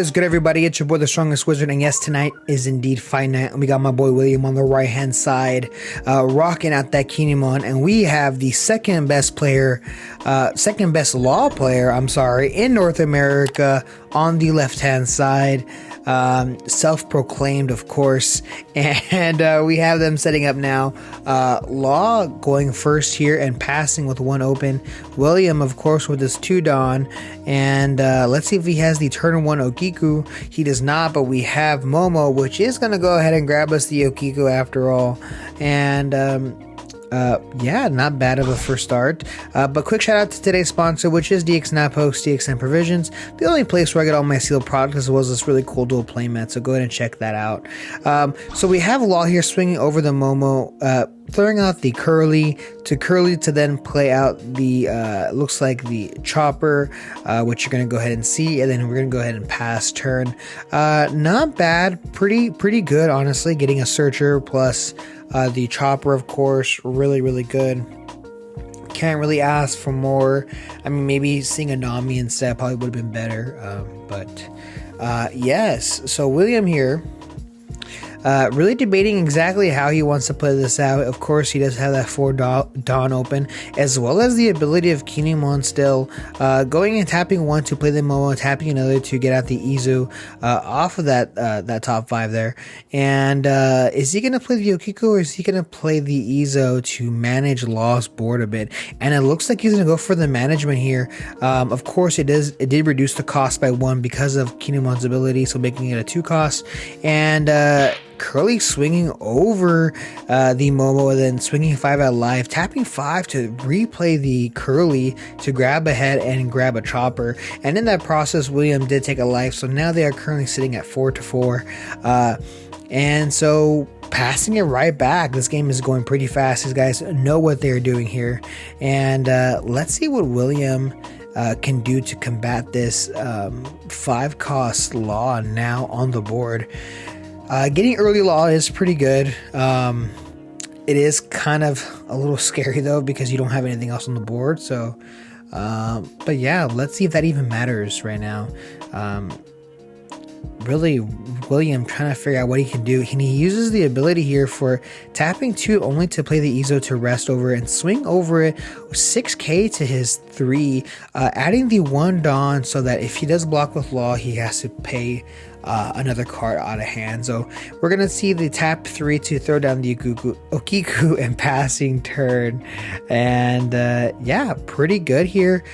is good, everybody? It's your boy, the strongest wizard, and yes, tonight is indeed fight night, and we got my boy William on the right hand side, rocking out that Kinemon, and we have the second best law player, in North America on the left hand side. Self-proclaimed, of course, and we have them setting up now. Law going first here and passing with one open. William, of course, with his 2 Dawn, and let's see if he has the turn 1 Okiku. He does not, but we have Momo, which is going to go ahead and grab us the Okiku after all, and yeah, not bad of a first start. But quick shout out to today's sponsor, which is DXN Outpost, DXN Provisions, the only place where I get all my sealed products, as well as this really cool dual playmat. So go ahead and check that out. So we have Law here swinging over the Momo, throwing out the Curly to then play out the looks like the Chopper, which you're gonna go ahead and see, and then we're gonna go ahead and pass turn. Not bad, pretty good, honestly. Getting a Searcher plus the Chopper, of course, really good. Can't really ask for more. I mean, maybe seeing a Nami instead probably would have been better. But yes, so William here, really debating exactly how he wants to play this out. Of course, he does have that 4 Dawn open, as well as the ability of Kinemon still, going and tapping 1 to play the Momo, tapping another to get out the Izu off of that top 5 there. And is he going to play the Okiku, or is he going to play the Izu to manage Law's board a bit? And it looks like he's going to go for the management here. Of course, it did reduce the cost by 1 because of Kinemon's ability, so making it a 2 cost. And Curly swinging over the Momo, and then swinging 5 out live, tapping 5 to replay the Curly to grab a head and grab a Chopper. And in that process, William did take a life, so now they are currently sitting at 4-4. And so passing it right back. This game is going pretty fast. These guys know what they're doing here. And let's see what William can do to combat this 5 cost Law now on the board. Getting early Law is pretty good. It is kind of a little scary though, because you don't have anything else on the board. So, but yeah, let's see if that even matters right now. Really, William trying to figure out what he can do. And he uses the ability here for tapping 2 only to play the Izu to rest over and swing over it 6k to his 3, adding the 1 Dawn so that if he does block with Law, he has to pay another card out of hand. So we're gonna see the tap 3 to throw down the Okiku and passing turn. And yeah, pretty good here.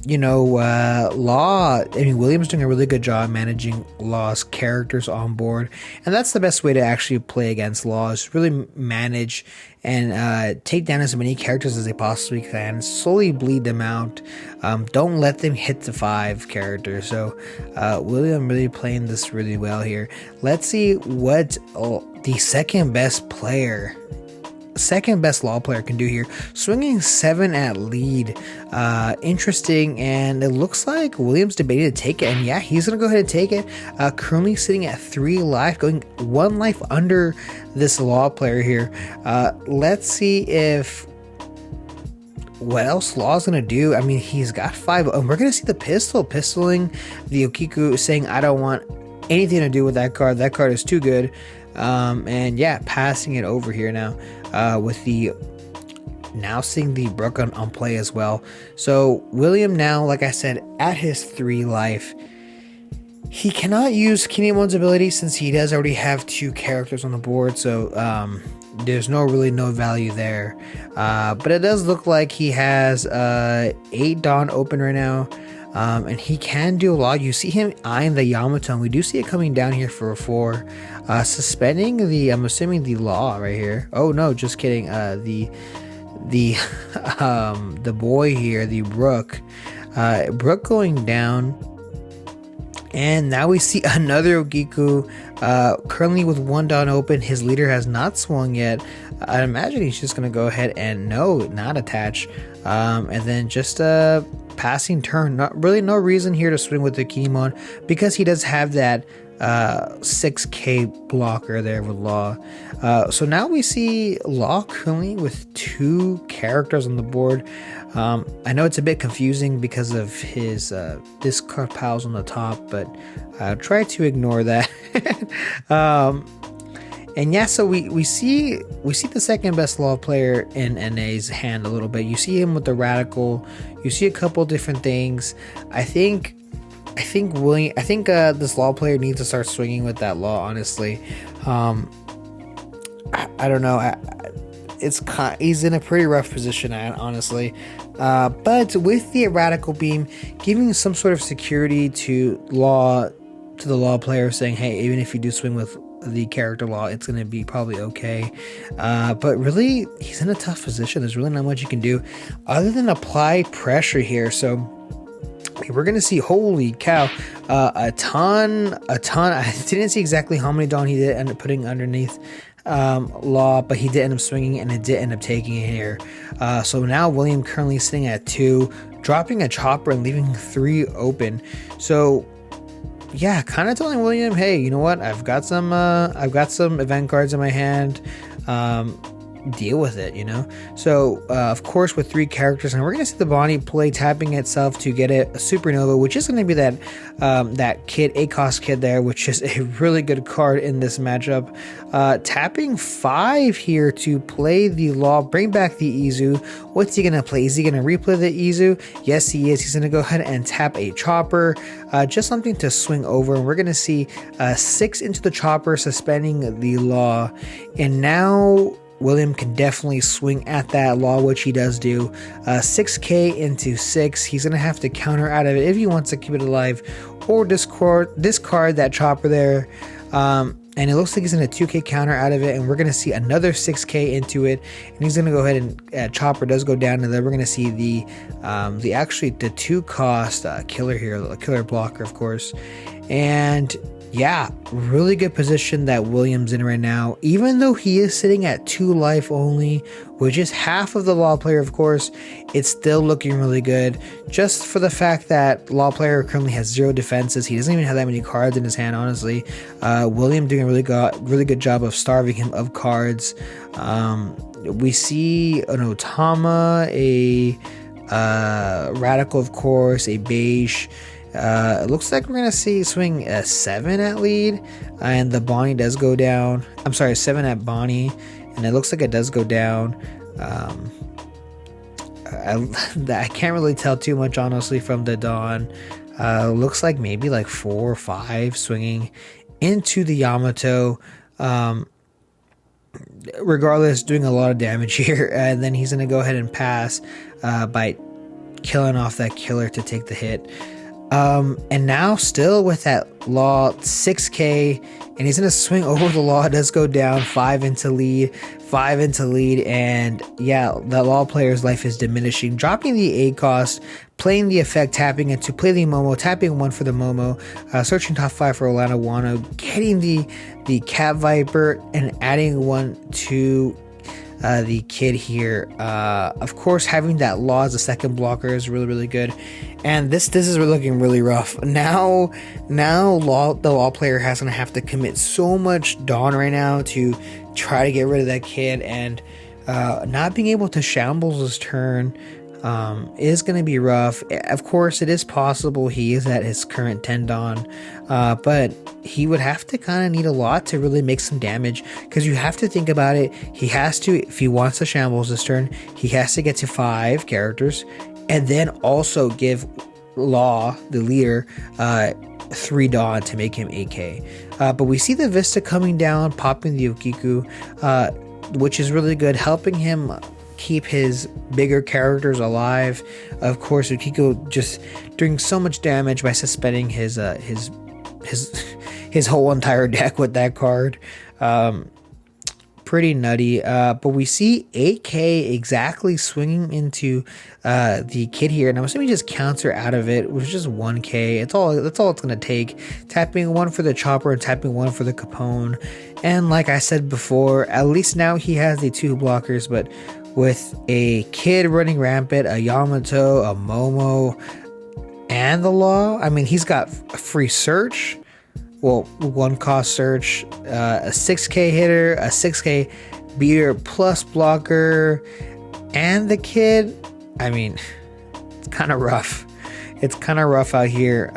Law, William's doing a really good job managing Law's characters on board, and that's the best way to actually play against Law, is really manage and take down as many characters as they possibly can, slowly bleed them out. Don't let them hit the 5 characters. So William really playing this really well here. Let's see what the second best Law player can do here. Swinging 7 at lead. Interesting, and it looks like William's debating to take it, and yeah, he's gonna go ahead and take it. Currently sitting at 3 life, going 1 life under this Law player here. Let's see what else Law's gonna do. I mean, he's got 5, and we're gonna see the pistoling the Okiku, saying, I don't want anything to do with that card. That card is too good. And yeah, passing it over here now, with the now seeing the Brook on play as well. So William now, like I said, at his 3 life, he cannot use Kinemon's ability since he does already have 2 characters on the board. So there's no value there. But it does look like he has 8 Dawn open right now. And he can do a lot. You see him eyeing the Yamato, and we do see it coming down here for a 4. Suspending the, I'm assuming the Law right here. Oh no, just kidding. The boy here, the Brook going down. And now we see another Okiku, currently with 1 Dawn open. His leader has not swung yet. I imagine he's just going to go ahead and not attach. And then just passing turn. Not really no reason here to swing with the Kinemon, because he does have that 6k blocker there with Law. So now we see Law currently with 2 characters on the board. I know it's a bit confusing because of his discard piles on the top, but try to ignore that. And yeah, so we see the second best Law player in NA's hand a little bit. You see him with the Radical. You see a couple different things. I think this Law player needs to start swinging with that Law. Honestly, I don't know. He's in a pretty rough position, honestly. But with the Radical Beam, giving some sort of security to the Law player, saying, hey, even if you do swing with the character Law, it's going to be probably okay. But really, he's in a tough position. There's really not much you can do other than apply pressure here. So we're going to see, holy cow, a ton. I didn't see exactly how many Dawn he did end up putting underneath Law, but he did end up swinging, and it did end up taking it here. So now William currently sitting at 2, dropping a Chopper and leaving 3 open. So yeah, kind of telling William, hey, you know what? I've got some event cards in my hand. Deal with it, you know. So of course, with 3 characters, and we're gonna see the Bonnie play tapping itself to get a Supernova, which is gonna be that kid, ACOS kid there, which is a really good card in this matchup. Tapping 5 here to play the Law, bring back the Izu. What's he gonna play? Is he gonna replay the Izu? Yes, he is. He's gonna go ahead and tap a Chopper, just something to swing over, and we're gonna see 6 into the Chopper, suspending the Law, and now William can definitely swing at that Law, which he does do. 6k into 6. He's going to have to counter out of it if he wants to keep it alive, or discard that Chopper there. And it looks like he's in a 2k counter out of it, and we're going to see another 6k into it, and he's going to go ahead and Chopper does go down, and then we're going to see the 2 cost killer here, a killer blocker, of course. And yeah, really good position that William's in right now, even though he is sitting at 2 life only, which is half of the Law player, of course. It's still looking really good, just for the fact that Law player currently has 0 defenses. He doesn't even have that many cards in his hand, honestly. William doing a really good job of starving him of cards. We see an Otama, a Radical, of course, a Beige. It looks like we're gonna see swing a 7 at lead, and the Bonnie does go down. I'm sorry, 7 at Bonnie, and it looks like it does go down. I can't really tell too much, honestly, from the Dawn. Looks like maybe like 4 or 5 swinging into the Yamato. Regardless, doing a lot of damage here, and then he's gonna go ahead and pass by killing off that killer to take the hit. And now still with that Law 6k, and he's gonna swing over the Law. It does go down, 5 into lead, and yeah, the Law player's life is diminishing, dropping the A cost, playing the effect, tapping it to play the Momo, tapping 1 for the Momo, searching top 5 for Orlando Wano, getting the Cat Viper, and adding 1 to the kid here. Of course, having that Law as a second blocker is really good, and this is looking really rough. Now the Law player has gonna have to commit so much Dawn right now to try to get rid of that kid, and not being able to shambles his turn is going to be rough. Of course, it is possible he is at his current 10 Dawn, but he would have to kind of need a lot to really make some damage, because you have to think about it. He has to, if he wants to shambles this turn, he has to get to 5 characters, and then also give Law, the leader, 3 Dawn to make him 8k. But we see the Vista coming down, popping the Okiku, which is really good, helping him keep his bigger characters alive. Of course, Ukiko just doing so much damage by suspending his whole entire deck with that card. Pretty nutty. But we see 8k exactly swinging into the kid here, and I'm assuming he just counter out of it, which is just 1k. That's all it's gonna take. Tapping 1 for the Chopper and tapping 1 for the Capone. And like I said before, at least now he has the 2 blockers, but with a kid running rampant, a Yamato, a Momo, and the Law, I mean, he's got a free search, well, 1 cost search, a 6k hitter, a 6k beater plus blocker, and the kid. I mean, it's kind of rough. It's kind of rough out here.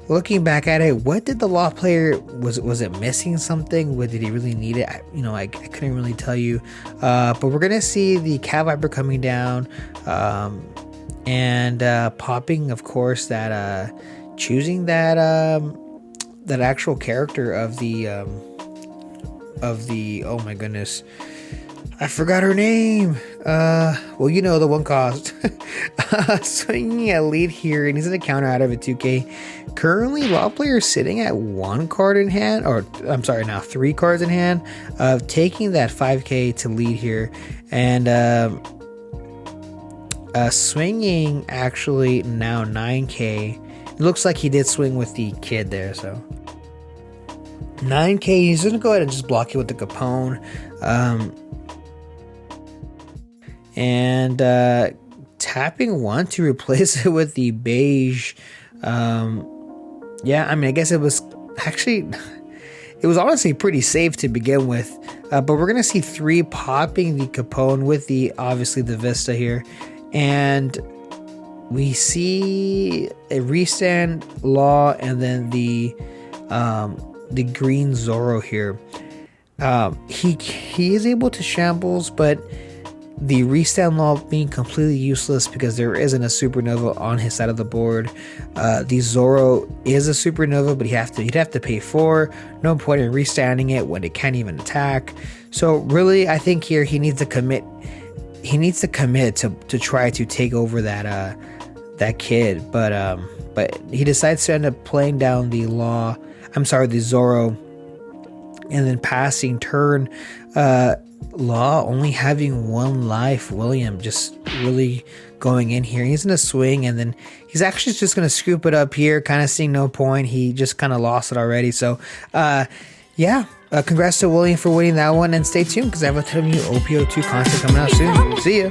Looking back at it, what did the Law player, was it missing something? What did he really need it? I couldn't really tell you. But we're gonna see the Cat Viper coming down, and popping, of course, that choosing that actual character of the oh my goodness, I forgot her name. Well, you know, the 1 cost. Swinging a lead here, and he's gonna counter out of a 2k. Currently, Law player is sitting at 1 card in hand, or I'm sorry, now 3 cards in hand, of taking that 5k to lead here, and swinging actually now 9k. It looks like he did swing with the kid there, so 9k. He's gonna go ahead and just block it with the Capone, and tapping 1 to replace it with the beige. Yeah, I mean, I guess it was honestly pretty safe to begin with, but we're gonna see 3 popping the Capone with the, obviously, the Vista here, and we see a restand Law, and then the green Zoro here. He is able to shambles, but the restand Law being completely useless because there isn't a supernova on his side of the board. The Zoro is a supernova, but he'd have to pay 4. No point in restanding it when it can't even attack. So really, I think here he needs to commit. He needs to commit to try to take over that kid. But he decides to end up playing down the the Zoro, and then passing turn. Law only having 1 life. William just really going in here. He's gonna swing, and then he's actually just gonna scoop it up here, kind of seeing no point. He just kind of lost it already. So yeah, congrats to William for winning that one, and stay tuned because I have a ton of new OP02 content coming out soon. See ya.